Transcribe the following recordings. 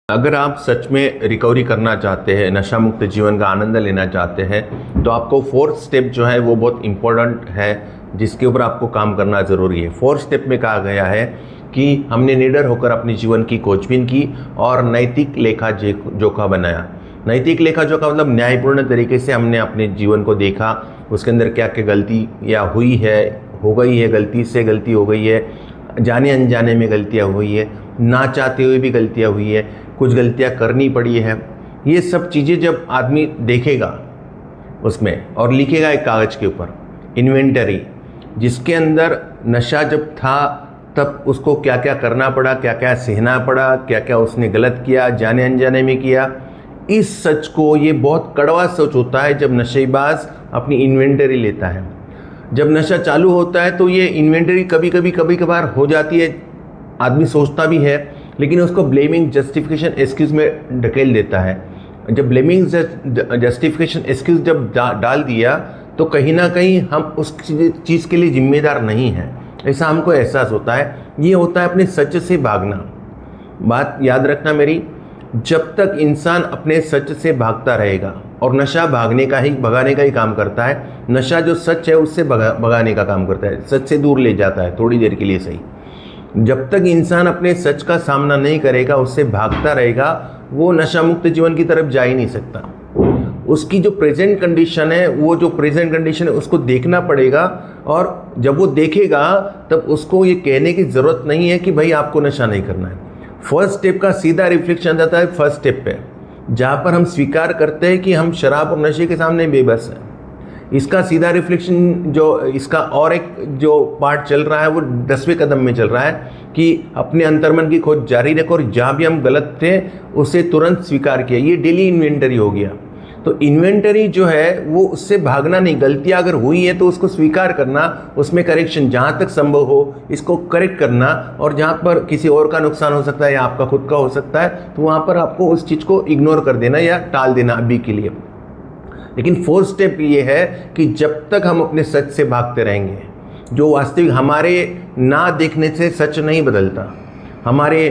अगर आप सच में रिकवरी करना चाहते हैं, नशा मुक्त जीवन का आनंद लेना चाहते हैं, तो आपको फोर्थ स्टेप जो है वो बहुत इम्पोर्टेंट है, जिसके ऊपर आपको काम करना ज़रूरी है। फोर्थ स्टेप में कहा गया है कि हमने निडर होकर अपने जीवन की खोजबीन की और नैतिक लेखा जोखा बनाया। नैतिक लेखा जोखा मतलब न्यायपूर्ण तरीके से हमने अपने जीवन को देखा, उसके अंदर क्या क्या गलती या हुई है, हो गई है, गलती से गलती हो गई है, जाने अनजाने में गलतियाँ हुई है, ना चाहते हुए भी गलतियाँ हुई है, कुछ गलतियाँ करनी पड़ी है। ये सब चीज़ें जब आदमी देखेगा उसमें और लिखेगा एक कागज़ के ऊपर इन्वेंटरी, जिसके अंदर नशा जब था तब उसको क्या क्या करना पड़ा, क्या क्या सहना पड़ा, क्या क्या उसने गलत किया, जाने अनजाने में किया। इस सच को, ये बहुत कड़वा सच होता है जब नशेबाज अपनी इन्वेंटरी लेता है। जब नशा चालू होता है तो ये इन्वेंटरी कभी कभार हो जाती है, आदमी सोचता भी है, लेकिन उसको ब्लेमिंग जस्टिफिकेशन एक्सक्यूज में ढकेल देता है। जब ब्लेमिंग जस्टिफिकेशन एक्सक्यूज जब डाल दिया तो कहीं ना कहीं हम उस चीज़ के लिए जिम्मेदार नहीं हैं, ऐसा हमको एहसास होता है। ये होता है अपने सच से भागना। बात याद रखना मेरी, जब तक इंसान अपने सच से भागता रहेगा, और नशा भगाने का ही काम करता है। नशा जो सच है उससे भगाने का काम करता है, सच से दूर ले जाता है थोड़ी देर के लिए सही। जब तक इंसान अपने सच का सामना नहीं करेगा, उससे भागता रहेगा, वो नशा मुक्त जीवन की तरफ जा ही नहीं सकता। उसकी जो प्रेजेंट कंडीशन है, वो जो प्रेजेंट कंडीशन है उसको देखना पड़ेगा, और जब वो देखेगा तब उसको ये कहने की ज़रूरत नहीं है कि भाई आपको नशा नहीं करना है। फर्स्ट स्टेप का सीधा रिफ्लेक्शन आता है फर्स्ट स्टेप पे, जहाँ पर हम स्वीकार करते हैं कि हम शराब और नशे के सामने बेबस हैं। इसका सीधा रिफ्लेक्शन जो इसका और एक जो पार्ट चल रहा है वो 10वें कदम में चल रहा है कि अपने अंतर्मन की खोज जारी रखो, और जहाँ भी हम गलत थे उसे तुरंत स्वीकार किया। ये डेली इन्वेंटरी हो गया। तो इन्वेंटरी जो है वो उससे भागना नहीं, गलतियाँ अगर हुई है तो उसको स्वीकार करना, उसमें करेक्शन जहाँ तक संभव हो इसको करेक्ट करना, और जहाँ पर किसी और का नुकसान हो सकता है या आपका खुद का हो सकता है तो वहाँ पर आपको उस चीज़ को इग्नोर कर देना या टाल देना अभी के लिए। लेकिन फोर्थ स्टेप ये है कि जब तक हम अपने सच से भागते रहेंगे, जो वास्तविक हमारे ना देखने से सच नहीं बदलता, हमारे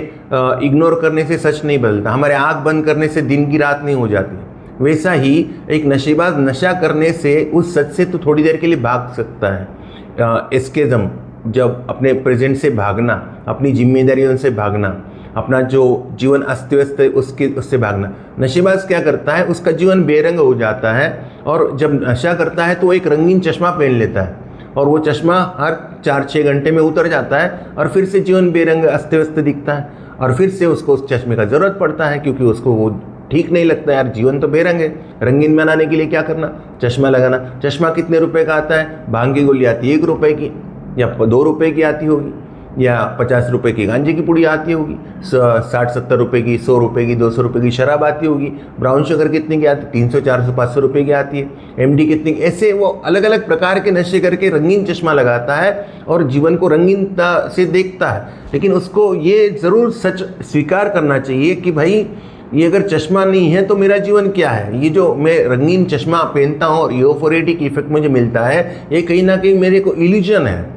इग्नोर करने से सच नहीं बदलता, हमारे आँख बंद करने से दिन की रात नहीं हो जाती, वैसा ही एक नशेबाज नशा करने से उस सच से तो थोड़ी देर के लिए भाग सकता है। एस्केज़म, जब अपने प्रेजेंट से भागना, अपनी जिम्मेदारियों से भागना, अपना जो जीवन अस्त व्यस्त है उससे भागना। नशेबाज क्या करता है, उसका जीवन बेरंग हो जाता है, और जब नशा करता है तो एक रंगीन चश्मा पहन लेता है, और वो चश्मा हर 4-6 घंटे में उतर जाता है, और फिर से जीवन बेरंग अस्त व्यस्त दिखता है, और फिर से उसको उस चश्मे का ज़रूरत पड़ता है, क्योंकि उसको वो ठीक नहीं लगता। यार जीवन तो बेरंग है, रंगीन बनाने के लिए क्या करना, चश्मा लगाना। चश्मा कितने रुपए का आता है? भांग की गोली आती है 1 रुपए की, या 2 रुपए की आती होगी, या 50 रुपए की गांजे की पुड़ी आती होगी, 60-70 रुपए की, 100 रुपए की, 200 रुपए की शराब आती होगी। ब्राउन शुगर कितने की आती है? 300-400-500 रुपए की आती है। एमडी कितनी, ऐसे वो अलग अलग प्रकार के नशे करके रंगीन चश्मा लगाता है और जीवन को रंगीनता से देखता है। लेकिन उसको ये ज़रूर सच स्वीकार करना चाहिए कि भाई ये अगर चश्मा नहीं है तो मेरा जीवन क्या है। ये जो मैं रंगीन चश्मा पहनता हूँ और यूफोरेटिक इफेक्ट मुझे मिलता है, ये कहीं ना कहीं मेरे को इल्यूजन है।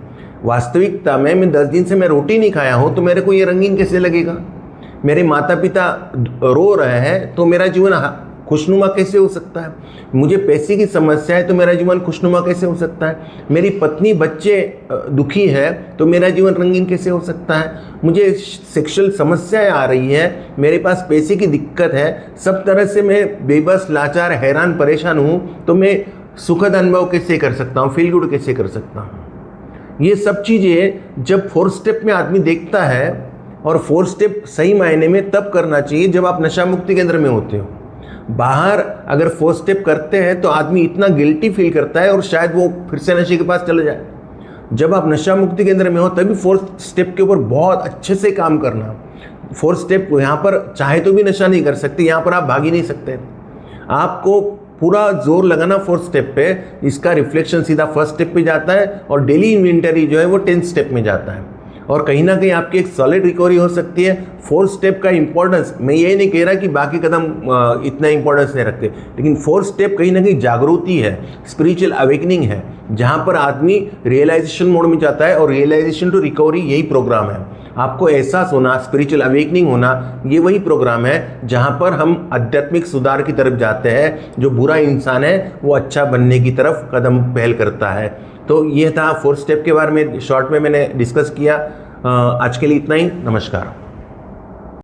वास्तविकता में मैं 10 दिन से मैं रोटी नहीं खाया हूँ तो मेरे को ये रंगीन कैसे लगेगा? मेरे माता पिता रो रहे हैं तो मेरा जीवन खुशनुमा कैसे हो सकता है? मुझे पैसे की समस्या है तो मेरा जीवन खुशनुमा कैसे हो सकता है? मेरी पत्नी बच्चे दुखी है तो मेरा जीवन रंगीन कैसे हो सकता है? मुझे सेक्सुअल समस्याएं आ रही है, मेरे पास पैसे की दिक्कत है, सब तरह से मैं बेबस, लाचार, हैरान, परेशान हूँ, तो मैं सुखद अनुभव कैसे कर सकता हूँ, फील गुड कैसे कर सकता हूँ? ये सब चीज़ें जब फोर्थ स्टेप में आदमी देखता है, और फोर्थ स्टेप सही मायने में तब करना चाहिए जब आप नशा मुक्ति केंद्र में होते हो। बाहर अगर फोर्थ स्टेप करते हैं तो आदमी इतना गिल्टी फील करता है और शायद वो फिर से नशे के पास चले जाए। जब आप नशा मुक्ति केंद्र में हो तभी फोर्थ स्टेप के ऊपर बहुत अच्छे से काम करना। फोर्थ स्टेप यहाँ पर चाहे तो भी नशा नहीं कर सकते, यहाँ पर आप भाग ही नहीं सकते। आपको पूरा जोर लगाना फोर्थ स्टेप पे, इसका रिफ्लेक्शन सीधा फर्स्ट स्टेप पे जाता है, और डेली इन्वेंटरी जो है वो 10th स्टेप में जाता है, और कहीं ना कहीं आपकी एक सॉलिड रिकवरी हो सकती है। फोर्थ स्टेप का इंपॉर्टेंस, मैं ये नहीं कह रहा कि बाकी कदम इतना इंपॉर्टेंस नहीं रखते, लेकिन फोर्थ स्टेप कहीं ना कहीं जागृति है, स्पिरिचुअल अवेकनिंग है, जहाँ पर आदमी रियलाइजेशन मोड में जाता है, और रियलाइजेशन टू रिकवरी यही प्रोग्राम है। आपको एहसास होना, स्पिरिचुअल अवेकनिंग होना, ये वही प्रोग्राम है जहाँ पर हम आध्यात्मिक सुधार की तरफ जाते हैं। जो बुरा इंसान है वो अच्छा बनने की तरफ कदम पहल करता है। तो ये था 4 स्टेप के बारे में शॉर्ट में मैंने डिस्कस किया। आज के लिए इतना ही। नमस्कार।